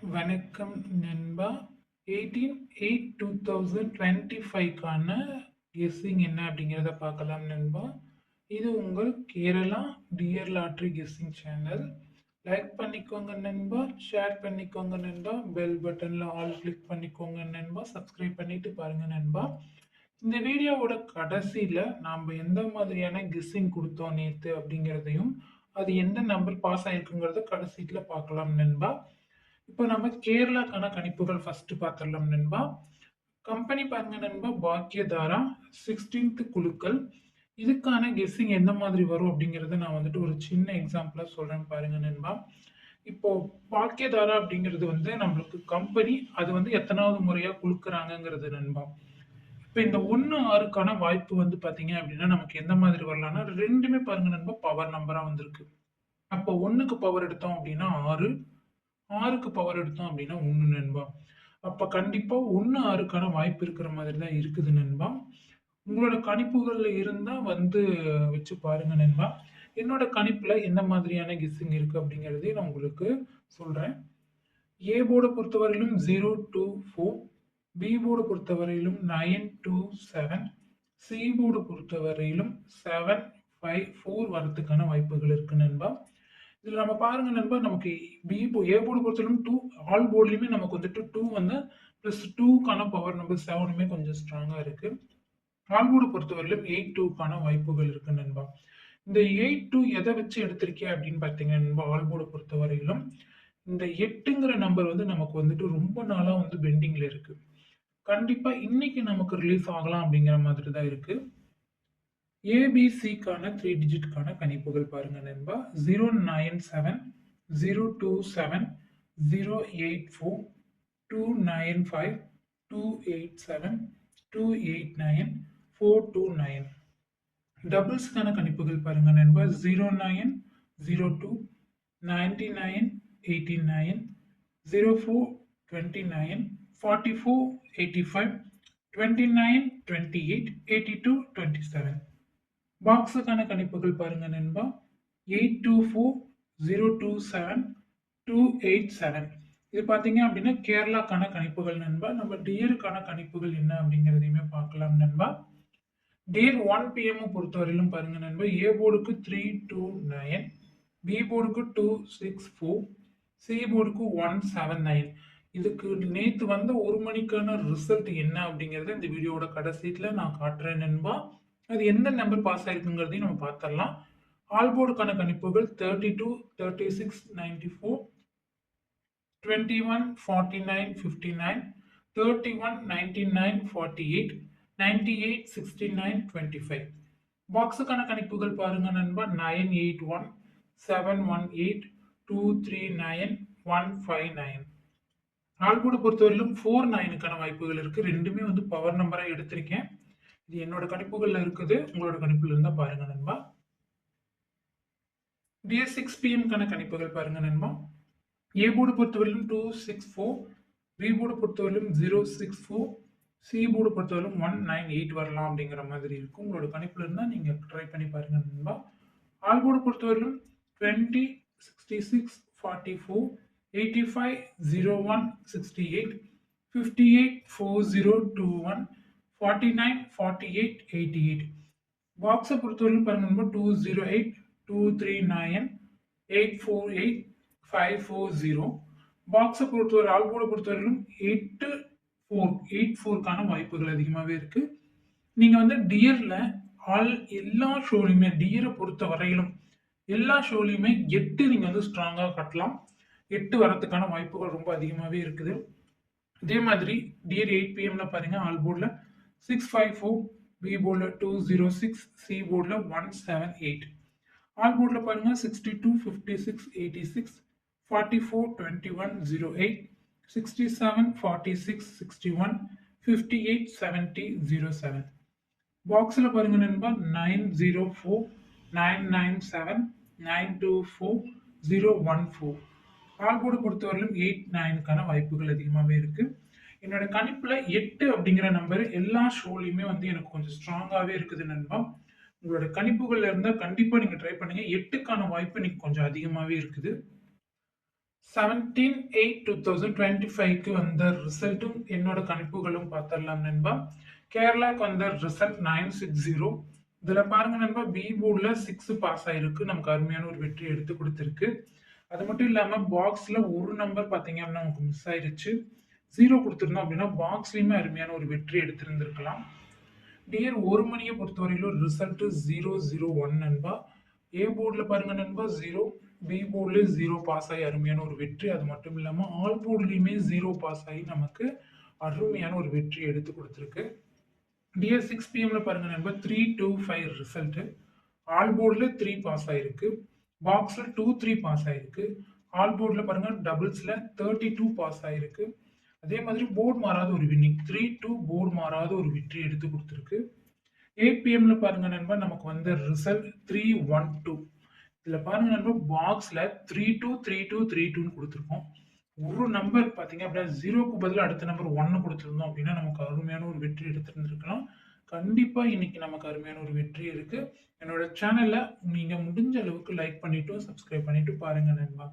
வணக்கம் நண்பா. 18/8/2025க்கான கெஸ்ஸிங் என்ன அப்படிங்கிறத பார்க்கலாம் நண்பா. இது உங்கள் Kerala dear lottery guessing channel. Like பண்ணிக்கோங்க நண்பா, ஷேர் பண்ணிக்கோங்க நண்பா, பெல் பட்டனில் ஆல் கிளிக் பண்ணிக்கோங்க நண்பா, சப்ஸ்கிரைப் பண்ணிட்டு பாருங்க நண்பா. இந்த வீடியோவோட கடைசியில் நாம் எந்த மாதிரியான கெஸ்ஸிங் கொடுத்தோம் நேற்று அப்படிங்கிறதையும் அது எந்த நம்பர் பாஸ் ஆயிருக்குங்கிறத கடைசியில் பார்க்கலாம் நண்பா. இப்போ நம்ம கேரளாக்கான கணிப்புகள் ஃபர்ஸ்ட் பார்த்துடலாம் நண்பா. கம்பெனி பாருங்க நண்பா, பாக்கியதாரா 16th குழுக்கள். இதுக்கான கெஸ்ஸிங் எந்த மாதிரி வரும் அப்படிங்கறத நான் வந்துட்டு ஒரு சின்ன எக்ஸாம்பிளா சொல்றேன் பாருங்க நண்பா. இப்போ பாக்கியதாரா அப்படிங்கிறது வந்து நம்மளுக்கு கம்பெனி அது வந்து எத்தனாவது முறையா குழுக்குறாங்கிறது நண்பா. இப்போ இந்த 1-6க்கான வாய்ப்பு வந்து பாத்தீங்க அப்படின்னா நமக்கு எந்த மாதிரி வரலாம்னா ரெண்டுமே பாருங்க நண்பா பவர் நம்பரா வந்திருக்கு. அப்போ 1க்கு பவர் எடுத்தோம் அப்படின்னா 6, 6க்கு பவர் எடுத்தோம் அப்படின்னா 1 நண்பா. அப்ப கண்டிப்பா 1, 6க்கான வாய்ப்பு இருக்கிற மாதிரி தான் இருக்குது நண்பா. உங்களோட கணிப்புகள்ல இருந்தா வந்து வச்சு பாருங்க நண்பா. என்னோட கணிப்புல எந்த மாதிரியான கெஸ்ஸிங் இருக்கு அப்படிங்கிறதையும் நான் உங்களுக்கு சொல்றேன். ஏ போர்டை பொறுத்தவரையிலும் 0 to 4, பி போர்டை பொறுத்தவரையிலும் 9 to 7, சி போர்டை பொறுத்தவரையிலும் 7, 5, 4 வரதுக்கான வாய்ப்புகள் இருக்கு நண்பா. இதுல நம்ம பாருங்க நண்பா, நமக்கு ஏ போர்டு பொறுத்தவரைக்கும் 2 ஆல் போர்ட்லயுமே நமக்கு வந்துட்டு 2 வந்து பிளஸ் 2க்கான பவர் நம்பர் 7மே கொஞ்சம் ஸ்ட்ராங்கா இருக்கு. ஆல் போர்டு பொறுத்தவரையிலும் 8-2க்கான வாய்ப்புகள் இருக்கு நண்பா. இந்த 8-2 எதை வச்சு எடுத்திருக்கேன் அப்படின்னு பார்த்தீங்கன்னா நண்பா, ஆல் போர்டு பொறுத்தவரையிலும் இந்த 8ங்கிற நம்பர் வந்து நமக்கு வந்துட்டு ரொம்ப நாளா வந்து பெண்டிங்ல இருக்கு. கண்டிப்பா இன்னைக்கு நமக்கு ரிலீஸ் ஆகலாம் அப்படிங்கிற மாதிரி தான் இருக்கு. ஏபிசிக்கான 3 டிஜிட்கான கணிப்புகள் பாருங்க நண்பா. 097, 027, 084, 295, 287, 289, 429. டபுள்ஸ்க்கான கணிப்புகள் பாருங்க நண்பா. 09, 02, 99, 89, 04, 29, 44, 85, 29, 28, 82, 27. பாக்ஸுக்கான கணிப்புகள் பாருங்க நண்பா. 824, 027, 287. இது பார்த்தீங்க அப்படின்னா கேரளாக்கான கணிப்புகள் நண்பா. நம்ம டியருக்கான கணிப்புகள் என்ன அப்படிங்கிறதையுமே பார்க்கலாம் நண்பா. டியர் 1 PM பொறுத்தவரையிலும் பாருங்க நண்பா, ஏ போர்டுக்கு 329, பி போர்டுக்கு 264, சி போர்டுக்கு 179. இதுக்கு நேத்து வந்த 1 மணிக்கான ரிசல்ட் என்ன அப்படிங்கறத இந்த வீடியோவோட கடைசியில நான் காட்டுறேன் நண்பா. அது எந்த நம்பர் பாஸ் ஆயிருக்குங்கிறதையும் நம்ம பார்த்துடலாம். ஆல் போர்டுக்கான கணிப்புகள் 32, 36, 94, 21, 49, 59, 31, 99, 48, 98, 69, 25. பாக்ஸுக்கான கணிப்புகள் பாருங்க நண்பா. 981, 718, 239, 159. ஆல் போர்டு பொறுத்தவரையிலும் 49க்கான வாய்ப்புகள் இருக்கு. ரெண்டுமே வந்து பவர் நம்பரா எடுத்திருக்கேன். இது என்னோட கணிப்புகள்ல இருக்குது. உங்களோட கணிப்புல இருந்தா பாருங்க நண்பா. டியர் 6 PM கணிப்புகள் பாருங்க நண்பா. ஏ போர்டு பொறுத்தவரையிலும் 264, பி போர்டு பொறுத்தவரையிலும் 064, சி போர்டு பொறுத்தவரையிலும் 198 வரலாம் அப்படிங்கிற மாதிரி இருக்கும். உங்களோட கணிப்புல இருந்தா நீங்க ட்ரை பண்ணி பாருங்க நண்பா. ஆல் போர்டு பொறுத்தவரையிலும் 20, 66, 44, 85, 01, 68, 58, 4021, 49, 48, 88. பாக்ஸை பொறுத்தவரையிலும் பாருங்க நண்பா. 208, 239, 848, 540. பாக்ஸை பொறுத்தவரை ஆல் போர்டை பொறுத்தவரையிலும் 84க்கான வாய்ப்புகள் அதிகமாகவே இருக்கு. நீங்க வந்து டியர்ல எல்லா ஷோலையுமே டியரை பொறுத்த வரையிலும் எல்லா ஷோலையுமே 8 நீங்க வந்து ஸ்ட்ராங்கா கட்டலாம். 8 வரதுக்கான வாய்ப்புகள் ரொம்ப அதிகமாகவே இருக்குது. இதே மாதிரி டியர் 8 PMல பாருங்க, ஆல் போர்டில் 654, பி போர்டில் 206, சி போர்டில் 178. ஆல் போர்டில் பாருங்க 62, 56, 86, 44, 21, 08, 67, 46, 61, 58, 70, 07. பாக்ஸில் பாருங்க நண்பா. 904, 997, 924, 014. ஆல் போர்டு பொறுத்தவரையிலும் 8, 9க்கான வாய்ப்புகள் அதிகமாகவே இருக்கு. என்னோட கணிப்புல 8 அப்படிங்கிற நம்பர் எல்லா ஷோலையுமே வந்து எனக்கு கொஞ்சம் ஸ்ட்ராங்காகவே இருக்குது நண்பா. உங்களோட கணிப்புகள்ல இருந்தா கண்டிப்பா நீங்க ட்ரை பண்ணுங்க. 8க்கான வாய்ப்பு இன்னைக்கு கொஞ்சம் அதிகமாகவே இருக்குது. 17/8/2025க்கு வந்த ரிசல்ட்டும் என்னோட கணிப்புகளும் பார்த்துடலாம் நண்பா. கேரளாக்கு வந்த ரிசல்ட் 960. இதுல பாருங்க நண்பா, பி போர்டுல 6 பாஸ் ஆயிருக்கு. நமக்கு அருமையான ஒரு வெற்றி எடுத்து கொடுத்துருக்கு. அது மட்டும் இல்லாம பாக்ஸ்ல ஒரு நம்பர் பாத்தீங்க அப்படின்னா நமக்கு மிஸ் ஆயிருச்சு. 0 கொடுத்துருந்தோம் அப்படின்னா பாக்ஸ்லயுமே அருமையான ஒரு வெற்றி எடுத்திருந்திருக்கலாம். டியர் ஒரு மணியை பொறுத்தவரையிலும் ரிசல்ட் 001 நண்பா. ஏ போர்டுல பாருங்க நண்பா 0, பி போர்டுலயும் 0 பாஸ் ஆகி அருமையான ஒரு வெற்றி. அது மட்டும் இல்லாம ஆல் போர்டுலயுமே 0 பாஸ் ஆகி நமக்கு அருமையான ஒரு வெற்றி எடுத்து கொடுத்துருக்கு. டியர் 6 பிஎம்ல பாருங்க நண்பா 325 ரிசல்ட். ஆல் போர்டுல 3 பாஸ் ஆயிருக்கு. பாக்ஸ்ல 2-3 பாஸ் ஆயிருக்கு. ஆல் போர்டுல பாருங்க டபுள்ஸ்ல 32 பாஸ் ஆயிருக்கு. அதே மாதிரி போர்டு மாறாத ஒரு வின்னிங் 3-2 போர்டு மாறாத ஒரு வெற்றி எடுத்து கொடுத்துருக்கு. 8 பிஎம்ல பாருங்க நண்பா நமக்கு வந்து ரிசல்ட் 312. இதுல பாருங்க நண்பா பாக்ஸ்ல 32 32 32ன்னு கொடுத்துருக்கோம். ஒரு நம்பர் பாத்தீங்க அப்படின்னா 0க்கு பதில் அடுத்த நம்பர் 1 கொடுத்துருந்தோம் அப்படின்னா நமக்கு அருமையான ஒரு வெற்றி எடுத்திருந்திருக்கலாம். கண்டிப்பா இன்னைக்கு நமக்கு அருமையான ஒரு வெற்றி இருக்கு. என்னோட சேனல்ல நீங்க முடிஞ்ச அளவுக்கு லைக் பண்ணிட்டும் சப்ஸ்கிரைப் பண்ணிட்டு பாருங்க நண்பா.